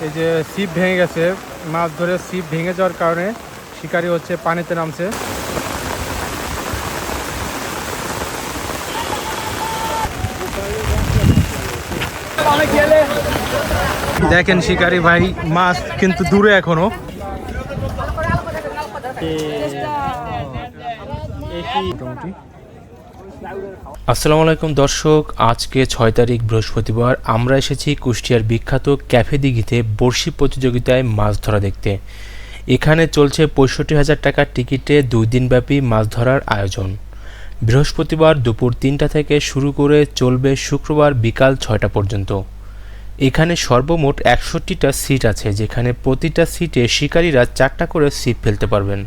এই যে ছিপ ভেঙে গেছে, মাছ ধরে ছিপ ভেঙে যাওয়ার কারণে শিকারি হচ্ছে পানিতে নামছে। দেখেন শিকারি ভাই, মাছ কিন্তু দূরে এখনো। আসসালামু আলাইকুম দর্শক, আজকে 6 তারিখ বৃহস্পতিবার। আমরা এসেছি কুষ্টিয়ার বিখ্যাত ক্যাফে দিঘিতে বড়শি প্রতিযোগিতায় মাছ ধরা দেখতে। এখানে চলছে ৬৫,০০০ টাকার টিকিটে ২ দিনব্যাপী মাছ ধরার আয়োজন। বৃহস্পতিবার দুপুর ৩টা থেকে শুরু করে চলবে শুক্রবার বিকাল ৬টা পর্যন্ত। এখানে সর্বমোট ৬১টা সিট আছে, যেখানে প্রতিটা সিটে শিকারীরা 4টা করে ছিপ ফেলতে পারবেন।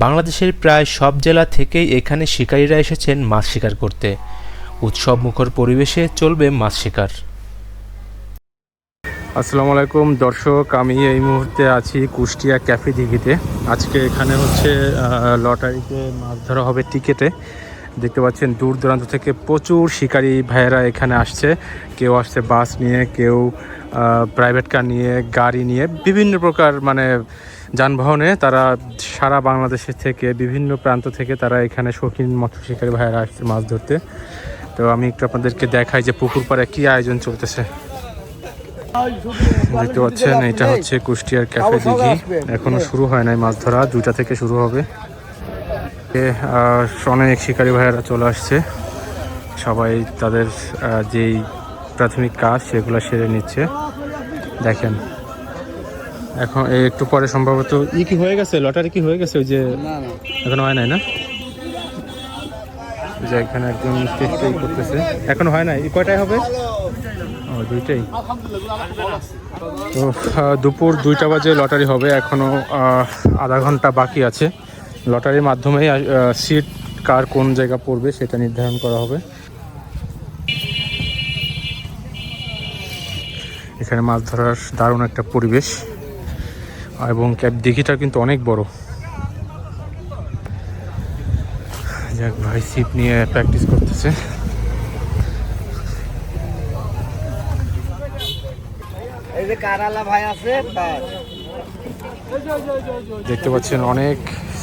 বাংলাদেশের প্রায় সব জেলা থেকেই এখানে শিকারীরা এসেছেন মাছ শিকার করতে। উৎসব মুখর পরিবেশে চলবে মাছ শিকার। আসসালামু আলাইকুম দর্শক, আমি এই মুহূর্তে আছি কুষ্টিয়া ক্যাফে দিঘিতে। আজকে এখানে হচ্ছে লটারিতে মাছ ধরা হবে টিকেটে। দেখতে পাচ্ছেন দূর দূরান্ত থেকে প্রচুর শিকারী ভাইয়েরা এখানে আসছে। কেউ আসছে বাস নিয়ে, কেউ প্রাইভেট কার নিয়ে, গাড়ি নিয়ে, বিভিন্ন প্রকার যানবাহনে তারা সারা বাংলাদেশের থেকে বিভিন্ন প্রান্ত থেকে তারা এখানে শৌখিন মৎস্য শিকারী ভাইয়েরা আসছে মাছ ধরতে। তো আমি একটু আপনাদেরকে দেখাই যে পুকুর পাড়ে কী আয়োজন চলতেছে। দেখতে পাচ্ছেন এটা হচ্ছে কুষ্টিয়ার ক্যাফে দিঘি। এখনো শুরু হয় নাই মাছ ধরা, 2টা থেকে শুরু হবে। অনেক শিকারী ভাইয়েরা চলে আসছে, সবাই তাদের যেই প্রাথমিক কাজ সেগুলো সেরে নিচ্ছে। দেখেন এখন একটু পরে সম্ভবত কি হয়ে গেছে, লটারি কি হয়ে গেছে? ওই যে এখনো হয় নাই না, যে এখানে একজন চেষ্টাই করতেছে, এখনো হয় নাই। কয়টায় হবে? ও 2টাই। তো দুপুর 2টা বাজে লটারি হবে, এখনো আধা ঘন্টা বাকি আছে। লটারির মাধ্যমেই সিট কার কোন জায়গা পড়বে সেটা নির্ধারণ করা হবে। এখানে মাছ ধরার দারুণ একটা পরিবেশ, এবং ক্যাফে দিঘিটা কিন্তু অনেক বড়। যাক ভাই ছিপ নিয়ে প্র্যাকটিস করতেছে। দেখতে পাচ্ছেন অনেক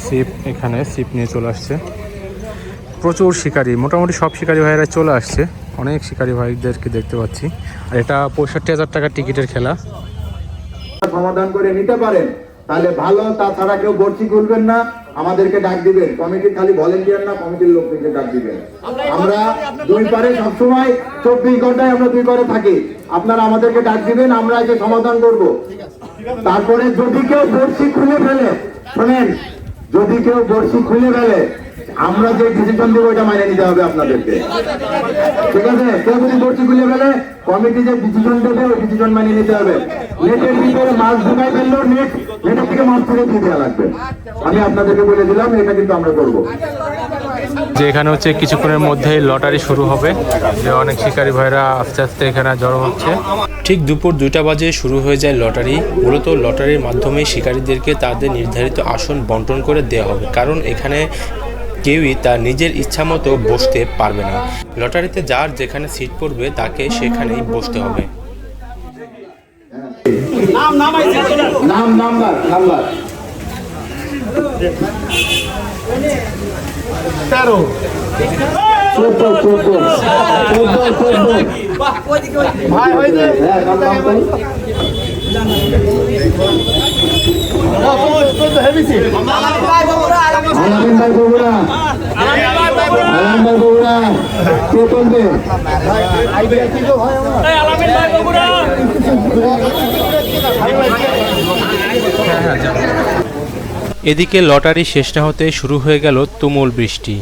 ছিপ, এখানে ছিপ নিয়ে চলে আসছে প্রচুর শিকারী। মোটামুটি সব শিকারী ভাইয়েরা চলে আসছে, অনেক শিকারী ভাইদেরকে দেখতে পাচ্ছি। আর এটা ৬৫,০০০ টাকার টিকিটের খেলা। সমাধান করে নিতে পারেন তাহলে ভালো, তাছাড়া কেউ বর্ষি খুলবেন না, আমাদেরকে ডাক দিবেন। কমিটির খালি ভলেন্টিয়ার না, কমিটির লোকদেরকে ডাক দিবেন। আমরা 2 পারে সবসময় 24 ঘন্টায় আমরা 2 পারে থাকি। আপনারা আমাদেরকে ডাক দিবেন, আমরা একে সমাধান করব। তারপরে যদি কেউ বর্ষি খুলে ফেলে, শোনেন, যদি কেউ বর্ষি খুলে ফেলে আমরা যে ডিসিশন দেবো ওটা মাইনে নিতে হবে আপনাদেরকে, ঠিক আছে? কেউ যদি বর্ষি খুলে ফেলে কমিটি যে ডিসিশন দেবে ওই ডিসিশন মাইনে নিতে হবে। নেটের ভিতরে মাছ ঢুকাই ফেললো, নেটের থেকে মাছ তুলে দিয়ে দেওয়া লাগবে। আমি আপনাদেরকে বলে দিলাম, এটা কিন্তু আমরা করবো। যে এখানে হচ্ছে কিছুক্ষণের মধ্যেই লটারি শুরু হবে, যে অনেক শিকারী ভাইরা আস্তে আস্তে এখানে জড়ো হচ্ছে। ঠিক দুপুর 2টা বাজে শুরু হয়ে যায় লটারি। মূলত লটারির মাধ্যমে শিকারীদেরকে তাদের নির্ধারিত আসন বন্টন করে দেওয়া হবে, কারণ এখানে কেউই তার নিজের ইচ্ছা মতো বসতে পারবে না। লটারিতে যার যেখানে সিট পড়বে তাকে সেখানেই বসতে হবে। এদিকে লটারি শেষ না হতে শুরু হয়ে গেল তুমুল বৃষ্টি।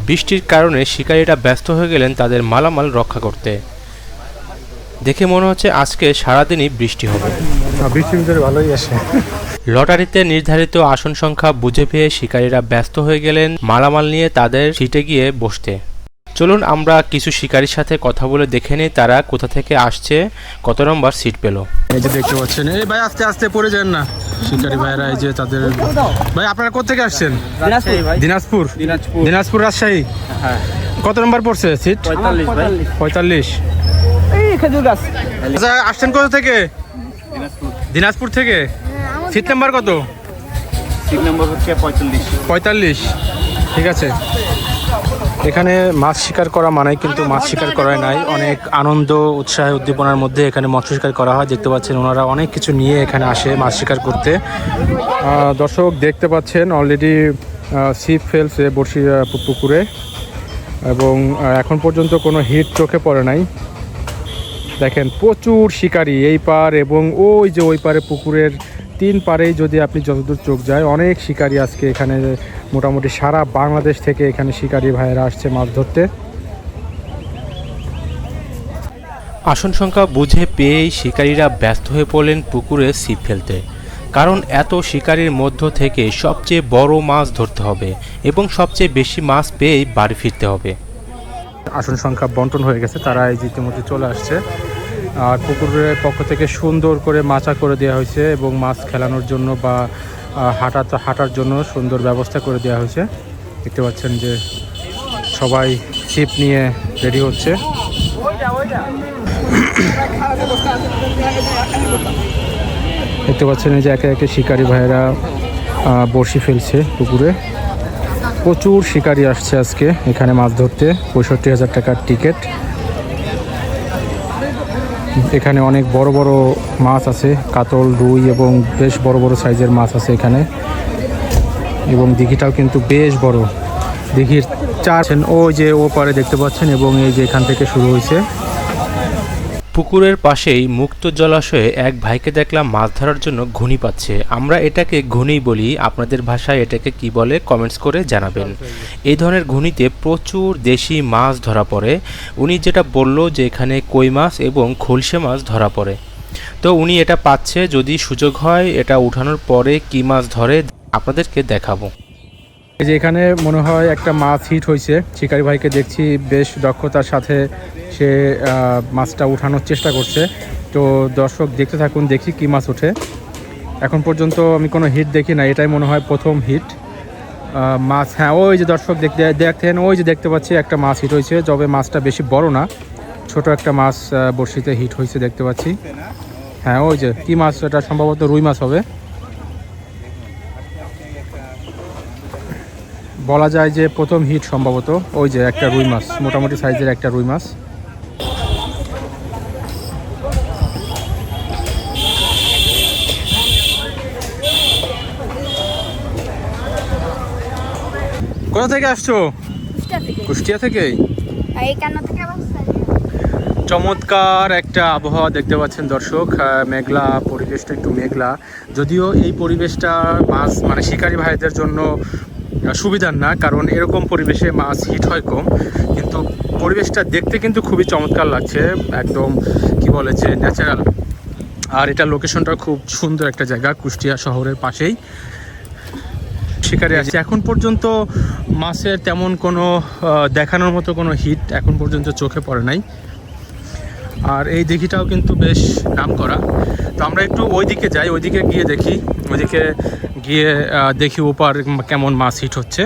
বৃষ্টির কারণে শিকারীরা ব্যস্ত হয়ে গেলেন তাদের মালামাল রক্ষা করতে। দেখে মনে হচ্ছে আজকে সারাদিনই বৃষ্টি হবে। ভালোই আসে। লটারিতে নির্ধারিত আসন সংখ্যা বুঝে পেয়ে শিকারীরা ব্যস্ত হয়ে গেলেন মালামাল নিয়ে তাদের সিটে গিয়ে বসতে। চলুন আমরা কিছু শিকারীর সাথে কথা বলে দেখে নিই তারা কোথা থেকে আসছে, কত নম্বর সিট পেল। এই যে দেখতে পাচ্ছেন, এই ভাই আস্তে আস্তে পড়ে যান না শিকারী ভাইরা। এই যে তাদের ভাই, আপনারা কোথা থেকে আসছেন? দিনাজপুর। দিনাজপুর রাজশাহী। হ্যাঁ। কত নম্বর পড়ছে সিট? 45 ভাই। 45। এই খেজুর গাছ। আচ্ছা আসছেন কোথা থেকে? দিনাজপুর থেকে। সিট নাম্বার কত? সিট নাম্বার হচ্ছে 45। ঠিক আছে। এখানে মাছ শিকার করা মানেই কিন্তু মাছ শিকার করাই নাই, অনেক আনন্দ উৎসাহ উদ্দীপনার মধ্যে এখানে মৎস্য শিকার করা হয়। দেখতে পাচ্ছেন ওনারা অনেক কিছু নিয়ে এখানে আসে মাছ শিকার করতে। দর্শক দেখতে পাচ্ছেন অলরেডি ছিপ ফেলছে বড়শি পুকুরে, এবং এখন পর্যন্ত কোনো হিট চোখে পড়ে নাই। দেখেন প্রচুর শিকারি এই পার এবং ওই যে ওই পারে পুকুরের 3 পারেই যদি আপনি যতদূর চোখ যায় অনেক শিকারি আজকে এখানে, মোটামুটি সারা বাংলাদেশ থেকে এখানে শিকারি ভাইয়েরা আসছে মাছ ধরতে। আসন সংখ্যা বুঝে পেয়েই শিকারীরা ব্যস্ত হয়ে পড়লেন পুকুরে ছিপ ফেলতে, কারণ এত শিকারির মধ্য থেকে সবচেয়ে বড় মাছ ধরতে হবে এবং সবচেয়ে বেশি মাছ পেয়েই বাড়ি ফিরতে হবে। আসন সংখ্যা বন্টন হয়ে গেছে, তারা এই ইতিমধ্যে চলে আসছে। আর পুকুরের পক্ষ থেকে সুন্দর করে মাচা করে দেওয়া হয়েছে এবং মাছ খেলানোর জন্য বা হাঁটার জন্য সুন্দর ব্যবস্থা করে দেওয়া হয়েছে। দেখতে পাচ্ছেন যে সবাই ছিপ নিয়ে রেডি হচ্ছে। দেখতে পাচ্ছেন এই যে একে একে শিকারি ভাইয়েরা বড়শি ফেলছে পুকুরে। প্রচুর শিকারি আসছে আজকে এখানে মাছ ধরতে। 65,000 টাকার টিকিট। এখানে অনেক বড় বড় মাছ আছে, কাতল, রুই এবং বেশ বড় বড় সাইজের মাছ আছে এখানে। এবং দিঘিটাও কিন্তু বেশ বড়। দিঘির ওই যে ও পারে দেখতে পাচ্ছেন, এবং এই যে এখান থেকে শুরু হয়েছে। পুকুরের পাশেই মুক্ত জলাশয়ে এক ভাইকে দেখলাম মাছ ধরার জন্য ঘুনি পাচ্ছে। আমরা এটাকে ঘুনি বলি, আপনাদের ভাষায় এটাকে কি বলে কমেন্টস করে জানাবেন। এই ধরনের ঘুনিতে প্রচুর দেশি মাছ ধরা পড়ে। উনি যেটা বলল যে এখানে কই মাছ এবং খলসে মাছ ধরা পড়ে, তো উনি এটা পাচ্ছে। যদি সুযোগ হয় এটা উঠানোর পরে কি মাছ ধরে আপনাদেরকে দেখাবো। এই যে এখানে মনে হয় একটা মাছ হিট হয়েছে। শিকারি ভাইকে দেখছি বেশ দক্ষতার সাথে সে মাছটা উঠানোর চেষ্টা করছে। তো দর্শক দেখতে থাকুন, দেখি কি মাছ ওঠে। এখন পর্যন্ত আমি কোনো হিট দেখি না, এটাই মনে হয় প্রথম হিট মাছ। হ্যাঁ, ওই যে দর্শক দেখতেন, ওই যে দেখতে পাচ্ছি একটা মাছ হিট হয়েছে। তবে মাছটা বেশি বড় না, ছোট একটা মাছ বড়শিতে হিট হয়েছে দেখতে পাচ্ছি। হ্যাঁ, ওই যে কি মাছ, এটা সম্ভবত রুই মাছ হবে। বলা যায় যে প্রথম হিট সম্ভবত। ওই যে একটা রুই মাছ, মোটামুটি সাইজের একটা রুই মাছ। কোথা থেকে আসছো? কুষ্টিয়া থেকে। চমৎকার একটা আবহাওয়া দেখতে পাচ্ছেন দর্শক। মেঘলা পরিবেশটা, একটু মেঘলা, যদিও এই পরিবেশটা মাছ মানে শিকারি ভাইদের জন্য সুবিধার না, কারণ এরকম পরিবেশে মাছ হিট হয় কম। কিন্তু পরিবেশটা দেখতে কিন্তু খুবই চমৎকার লাগছে, একদম কি বলে যে ন্যাচারাল। আর এটা লোকেশনটা খুব সুন্দর একটা জায়গা, কুষ্টিয়া শহরের পাশেই শিকারি আছে। এখন পর্যন্ত মাছের তেমন কোনো দেখানোর মতো কোনো হিট এখন পর্যন্ত চোখে পড়ে নাই। আর এই দিঘিটাও কিন্তু বেশ নাম করা। তো আমরা একটু ওইদিকে যাই, ওইদিকে গিয়ে দেখি, ওইদিকে গিয়ে দেখি ওপার কেমন মাছ হিট হচ্ছে।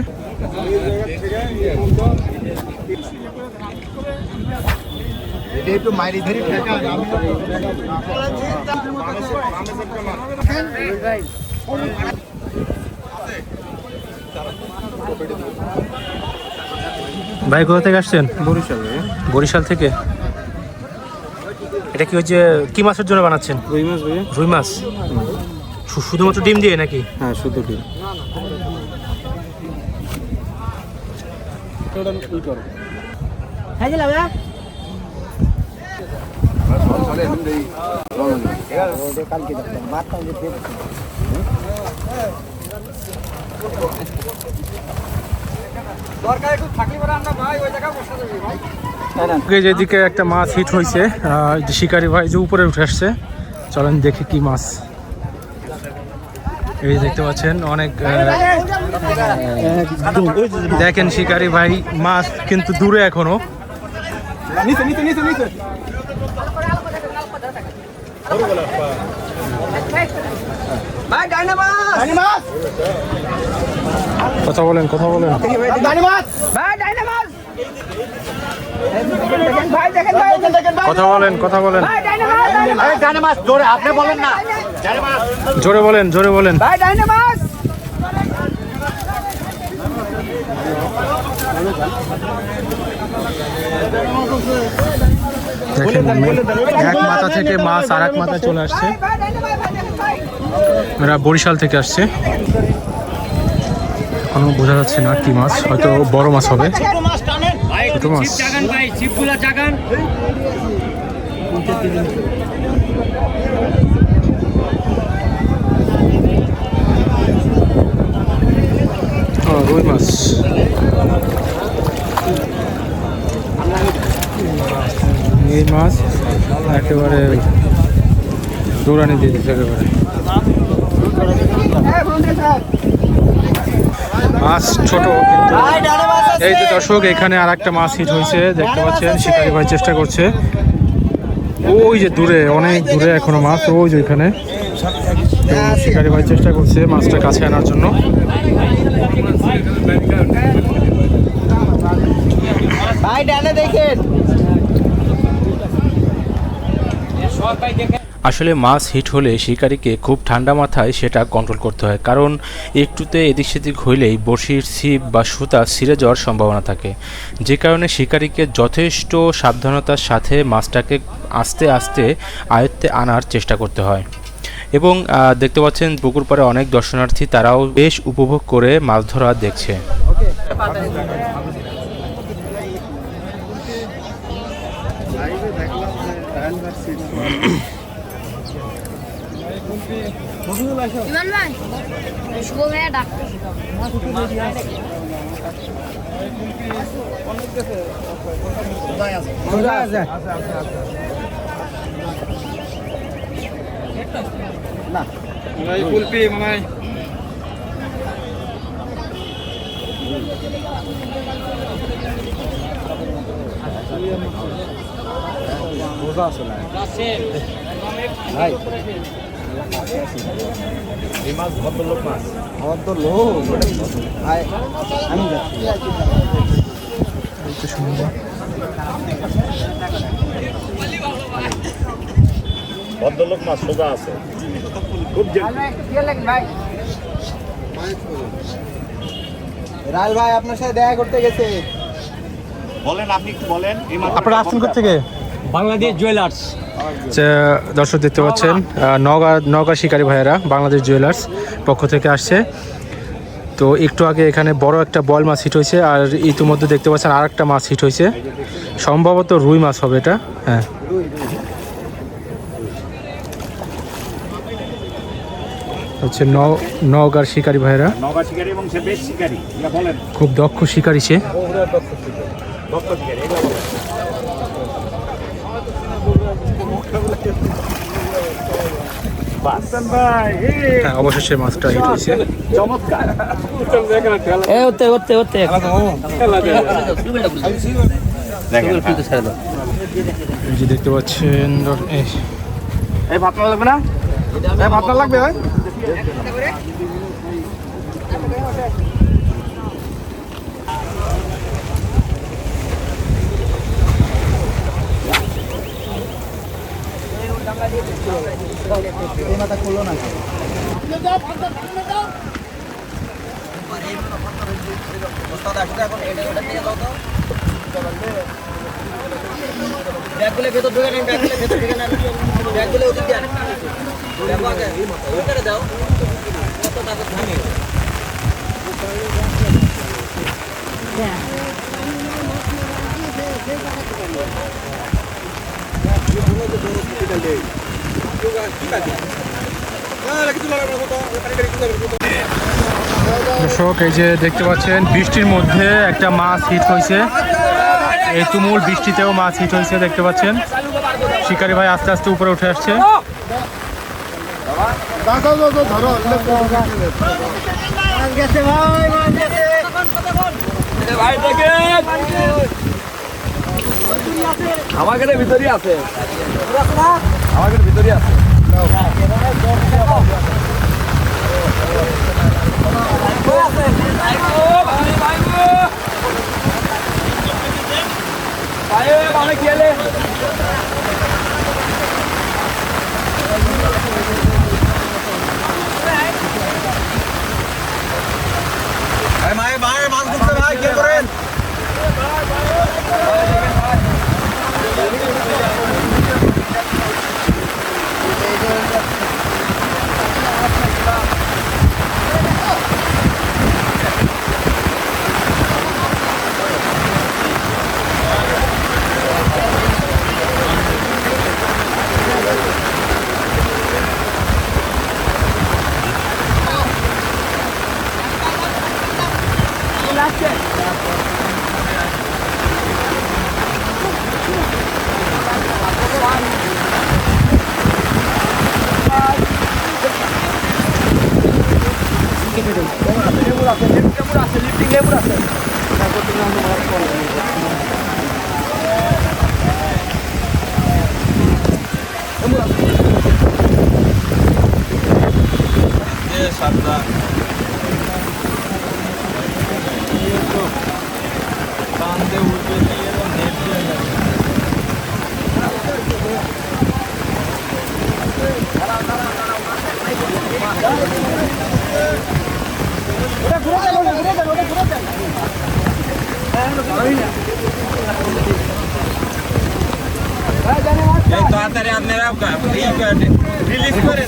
ভাই কোথা থেকে আসছেন? বরিশাল। বরিশাল থেকে। এটা কি হচ্ছে, কি মাছের জন্য বানাচ্ছেন? রুই মাছ ভাইয়া। রুই মাছ শুধুমাত্র ডিম দিয়ে নাকি? হ্যাঁ, শুধু ডিম। যেদিকে একটা মাছ হিট হয়েছে, শিকারি ভাই যে উপরে উঠে আসছে, চলেন দেখি কি মাছ। এই দেখতে পাচ্ছেন অনেক, দেখেন শিকারি ভাই মাছ কিন্তু দূরে এখনো। কথা বলেন। কথা বলেন, কথা বলেন, আপনি বলেন না, জোরে বলেন, জোরে বলেন। দেখেন, এক মাথা থেকে মাছ আর এক মাথায় চলে আসছে। এরা বরিশাল থেকে আসছে, এখনো বোঝা যাচ্ছে না কি মাছ, হয়তো বড় মাছ হবে। ছোট মাছ রুই মাছ, এই মাছ একেবারে দৌড়ানি দিয়ে দিচ্ছে একেবারে। মাছ ছোট, কিন্তু এই যে দর্শক, এখানে আর একটা মাছ হিট হয়েছে দেখতে পাচ্ছেন। শিকারি ভাই চেষ্টা করছে, ওই যে দূরে, অনেক দূরে এখনো মাছ, ওই যে ওইখানে শিকারি ভাই চেষ্টা করছে মাছটা কাছে আনার জন্য। ভাই ডানে দেখেন। আসলে মাছ হিট হলে শিকারীকে খুব ঠান্ডা মাথায় সেটা কন্ট্রোল করতে হয়, কারণ একটুতে এদিক সেদিক হইলেই বড়শির ছিপ বা সুতা ছিঁড়ে যাওয়ার সম্ভাবনা থাকে। যে কারণে শিকারীকে যথেষ্ট সাবধানতার সাথে মাছটাকে আস্তে আস্তে আয়ত্তে আনার চেষ্টা করতে হয়। এবং দেখতে পাচ্ছেন পুকুর পাড়ে অনেক দর্শনার্থী, তারাও বেশ উপভোগ করে মাছ ধরা দেখছে। ইমান ভাই শুভ ভাইয়া ডাক্তার কুলপি মামাই ভাই এই মাছ ভদ্রলোক মাছ, ভদ্রলোক আমি ভদ্রলোক মাছ সোজা আছে, খুব রাল ভাই আপনার সাথে দেখা করতে গেছে। বলেন, আপনি একটু বলেন। আপনারা আসছেন কোথা থেকে? বাংলাদেশ জুয়েলার্স। দর্শক দেখতে পাচ্ছেন নওগাঁ শিকারী ভাইয়েরা বাংলাদেশ জুয়েলার্স পক্ষ থেকে আসছে। তো একটু আগে এখানে বড় একটা বল মাছ হিট হয়েছে, আর ইতিমধ্যে দেখতে পাচ্ছেন আর একটা মাছ হিট হয়েছে, সম্ভবত রুই মাছ হবে এটা। হ্যাঁ, হচ্ছে নওগাঁর শিকারী ভাইয়েরা, নওগাঁ শিকারী এবং সে বেশ শিকারী, বলেন খুব দক্ষ শিকারী সে। হ্যাঁ, অবশেষে মাছটা হিট হয়েছে। চমৎকার। এই যে দেখতে পাচ্ছেন, এই ভাত লাগবে না, এই ভাত লাগবে ভাই। মাথা খুললো না, ব্যাগগুলো ভেতর ঢুকে নেন, ব্যাগগুলো ভেতর ঢুকে নেন, ব্যাগগুলো ওদিক দিয়ে দাও, কত টাকা ধানে দর্শক, এই যে দেখতে পাচ্ছেন বৃষ্টির মধ্যে একটা মাছ হিট হয়েছে। এই তুমুল বৃষ্টিতেও মাছ হিট হয়েছে দেখতে পাচ্ছেন। শিকারি ভাই আস্তে আস্তে উপরে উঠে আসছে। আমাদের ভিতরে আছে, আমাদের ভিতরে আছে। ভাই সাতটা কান্দে উঠে দিয়ে নেট দিয়ে তাড়াতাড়ি আপনারা রিলিজ করে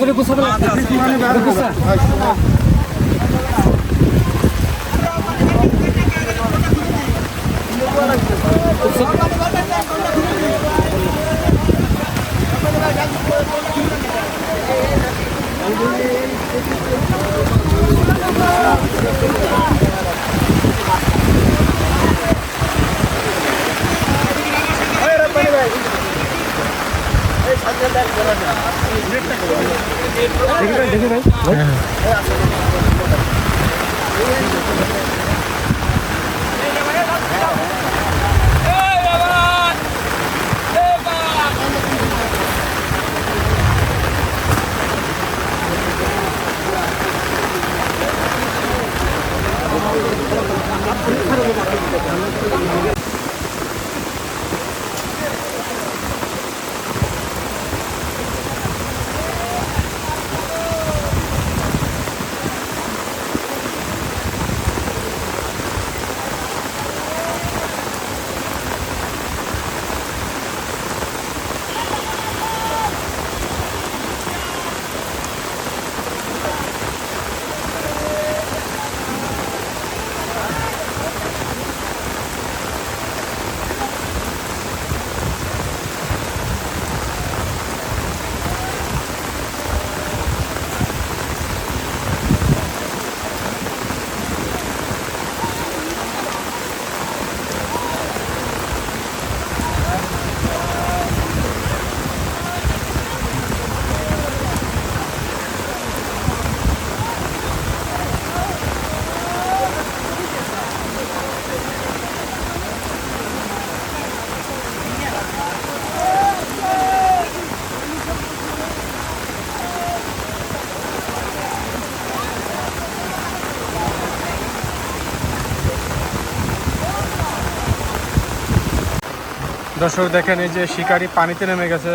দর্শক দেখেন, এই যে শিকারি পানিতে নেমে গেছে,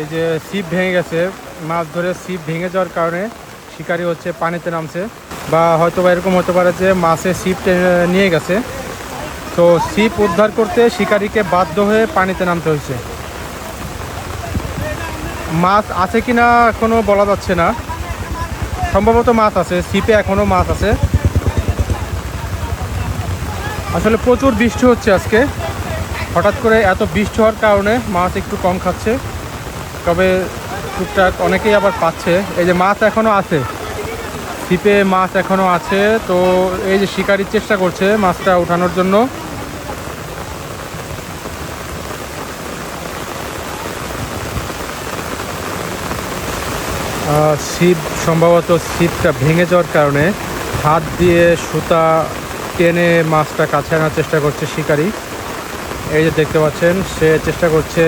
এই যে ছিপ ভেঙে গেছে, মাছ ধরে ছিপ ভেঙে যাওয়ার কারণে শিকারি হচ্ছে পানিতে নামছে, বা হয়তো বা এরকম হতে পারে যে মাছে ছিপ নিয়ে গেছে, তো ছিপ উদ্ধার করতে শিকারিকে বাধ্য হয়ে পানিতে নামতে হয়েছে। মাছ আছে কিনা এখনো বলা যাচ্ছে না, সম্ভবত মাছ আছে, ছিপে এখনো মাছ আছে। আসলে প্রচুর বৃষ্টি হচ্ছে আজকে, হঠাৎ করে এত বৃষ্টি হওয়ার কারণে মাছ একটু কম খাচ্ছে, তবে টুকটাক অনেকেই আবার পাচ্ছে। এই যে মাছ এখনও আছে, ছিপে মাছ এখনও আছে, তো এই যে শিকারির চেষ্টা করছে মাছটা উঠানোর জন্য। ছিপ সম্ভবত ছিপটা ভেঙে যাওয়ার কারণে হাত দিয়ে সুতা টেনে মাছটা কাছে আনার চেষ্টা করছে শিকারি। এই যে দেখতে পাচ্ছেন, সে চেষ্টা করছে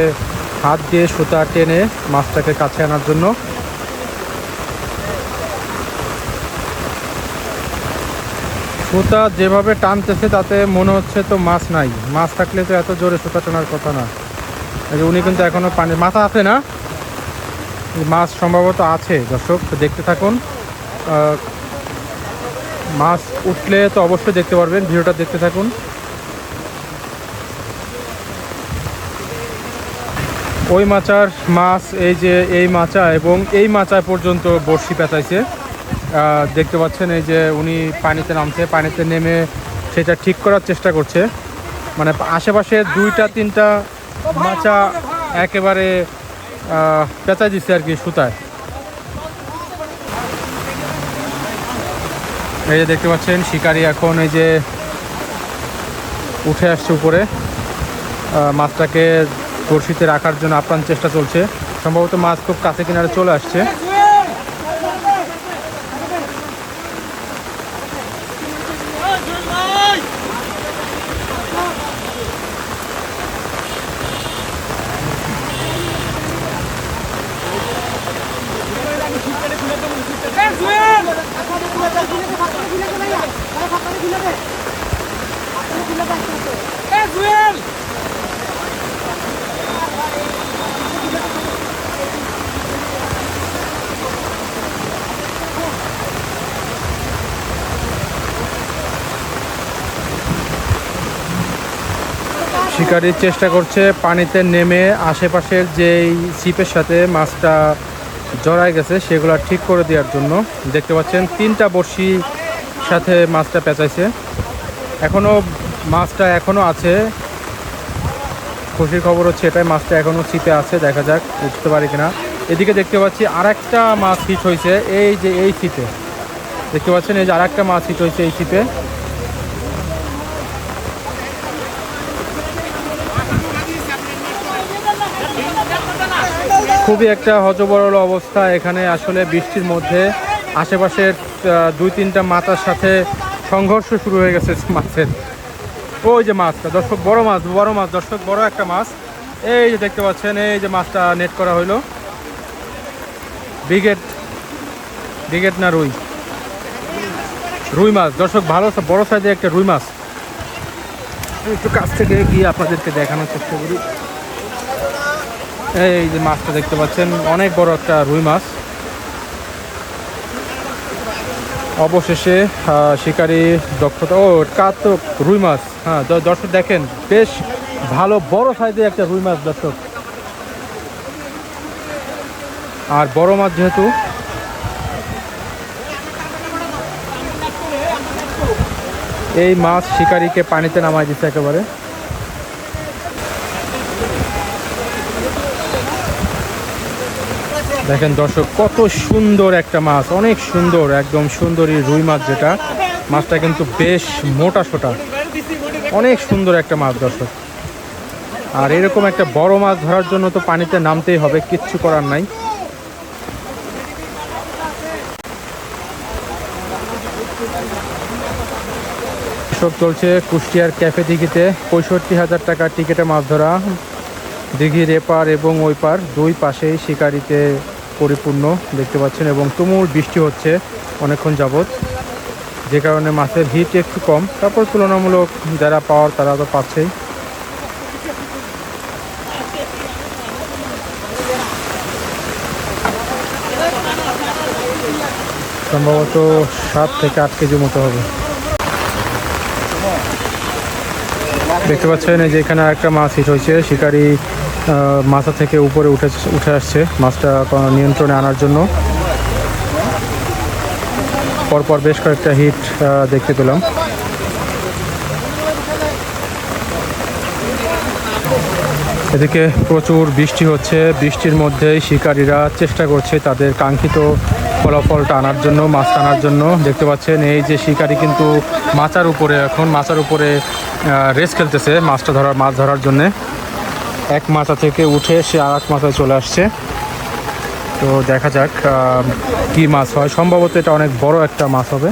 হাত দিয়ে সুতা টেনে মাছটাকে কাছে আনার জন্য। সুতা যেভাবে টানতেছে তাতে মনে হচ্ছে তো মাছ নাই, মাছ থাকলে তো এত জোরে সুতা টানার কথা না। এই যে উনি কিন্তু এখনো পানি, মাথা আছে না, মাছ সম্ভবত আছে। দর্শক দেখতে থাকুন, মাছ উঠলে তো অবশ্যই দেখতে পারবেন, ভিডিওটা দেখতে থাকুন। ওই মাচার মাছ, এই যে এই মাচা এবং এই মাচা পর্যন্ত বড়শি পেঁচাইছে, দেখতে পাচ্ছেন। এই যে উনি পানিতে নামছে, পানিতে নেমে সেটা ঠিক করার চেষ্টা করছে, মানে আশেপাশে 2-3টা মাচা একেবারে পেঁচাই দিচ্ছে আর কি সুতায়। এই যে দেখতে পাচ্ছেন শিকারি এখন এই যে উঠে আসছে উপরে, মাছটাকে বড়শিতে রাখার জন্য আপ্রাণ চেষ্টা চলছে। সম্ভবত মাছ খুব কাছে কিনারে চলে আসছে। শিকারির চেষ্টা করছে পানিতে নেমে আশেপাশের যেই ছিপের সাথে মাছটা জড়ায় গেছে সেগুলো ঠিক করে দেওয়ার জন্য। দেখতে পাচ্ছেন 3টা বড়শি সাথে মাছটা পেঁচাইছে, মাছটা এখনো আছে। খুশির খবর হচ্ছে এটাই, মাছটা এখনো ছিপে আছে, দেখা যাক উঠতে পারে কিনা। এদিকে দেখতে পাচ্ছি আরেকটা মাছ হিট হয়েছে, এই যে এই ছিপে দেখতে পাচ্ছেন, এই যে আরেকটা মাছ হিট হয়েছে এই ছিপে। খুবই একটা হযবরল অবস্থা এখানে। আসলে বৃষ্টির মধ্যে আশেপাশের 2-3টা মাথার সাথে সংঘর্ষ শুরু হয়ে গেছে মাছের। ওই যে মাছটা দর্শক, বড় মাছ দর্শক, বড় একটা মাছ। এই যে দেখতে পাচ্ছেন, এই যে মাছটা নেট করা হইলো। ব্রিগেড না রুই মাছ দর্শক, ভালো বড় সাইজের একটা রুই মাছ। একটু কাছ থেকে গিয়ে আপনাদেরকে দেখানোর চেষ্টা করি। এই যে মাছটা দেখতে পাচ্ছেন, অনেক বড় একটা রুই মাছ। অবশেষে শিকারি দক্ষতা, কাতক রুই মাছ। হ্যাঁ দর্শক দেখেন, বেশ ভালো বড় সাইজের একটা রুই মাছ দর্শক। আর বড় মাছ যেহেতু, এই মাছ শিকারিকে পানিতে নামাই দিচ্ছে একেবারে। দেখেন দর্শক, কত সুন্দর একটা মাছ, অনেক সুন্দর, একদম সুন্দরী রুই মাছ যেটা। মাছটা কিন্তু বেশ মোটা সোটা, অনেক সুন্দর একটা মাছ দর্শক। আর এরকম একটা বড় মাছ ধরার জন্য তো পানিতে নামতেই হবে, কিচ্ছু করার নাই। সব চলছে কুষ্টিয়ার ক্যাফে দিঘিতে। 65,000 টাকার টিকিটে মাছ ধরা। দিঘির এপার এবং ওই পার দুই পাশেই শিকারিতে পরিপূর্ণ দেখতে পাচ্ছেন, এবং তুমুল বৃষ্টি হচ্ছে অনেকক্ষণ যাবৎ, যে কারণে মাছের হিট একটু কম। তারপর তুলনামূলক যারা পাওয়ার তারা তো পাচ্ছেই। সম্ভবত 7 থেকে 8 কেজি মতো হবে। দেখতে পাচ্ছেন এই যে এখানে একটা মাছ হিট হয়েছে। শিকারি মাথা থেকে উপরে উঠে আসছে মাছটা নিয়ন্ত্রণে আনার জন্য। পরপর বেশ কয়েকটা হিট দেখতে পেলাম। এদিকে প্রচুর বৃষ্টি হচ্ছে, বৃষ্টির মধ্যেই শিকারীরা চেষ্টা করছে তাদের কাঙ্ক্ষিত ফলাফলটা আনার জন্য, মাছ টানার জন্য। দেখতে পাচ্ছেন এই যে শিকারি কিন্তু মাচার উপরে রেস খেলতেছে মাছ ধরার জন্যে। এক মাথা থেকে উঠে সে আর এক মাথায় চলে আসছে। তো দেখা যাক কি মাছ হয়। সম্ভবত এটা অনেক বড় একটা মাছ হবে।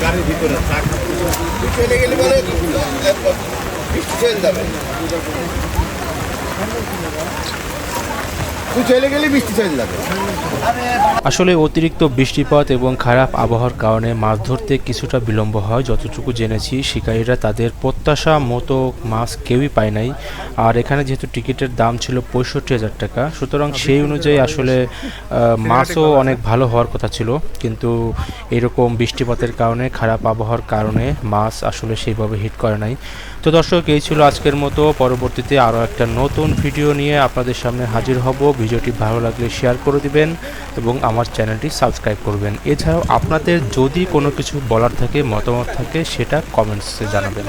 গাড়ির ভিতরে চলে গেলে বলে বৃষ্টি চলে যাবে, চলে গেলে বৃষ্টি চলে যাবে। আসলে অতিরিক্ত বৃষ্টিপাত এবং খারাপ আবহাওয়ার কারণে মাছ ধরতে কিছুটা বিলম্ব হয়। যতটুকু জেনেছি শিকারীরা তাদের প্রত্যাশা মতো মাছ কেউই পায় নাই। আর এখানে যেহেতু টিকিটের দাম ছিল 65,000 টাকা, সুতরাং সেই অনুযায়ী আসলে মাছও অনেক ভালো হওয়ার কথা ছিল, কিন্তু এরকম বৃষ্টিপাতের কারণে, খারাপ আবহাওয়ার কারণে মাছ আসলে সেইভাবে হিট করে নাই। তো দর্শক, এই ছিল আজকের মতো। পরবর্তীতে আরও একটা নতুন ভিডিও নিয়ে আপনাদের সামনে হাজির হব। ভিডিওটি ভালো লাগলে শেয়ার করে দিবেন এবং আমার চ্যানেলটি সাবস্ক্রাইব করবেন। এছাড়াও আপনাদের যদি কোনো কিছু বলার থাকে, মতামত থাকে, সেটা কমেন্টসে জানাবেন।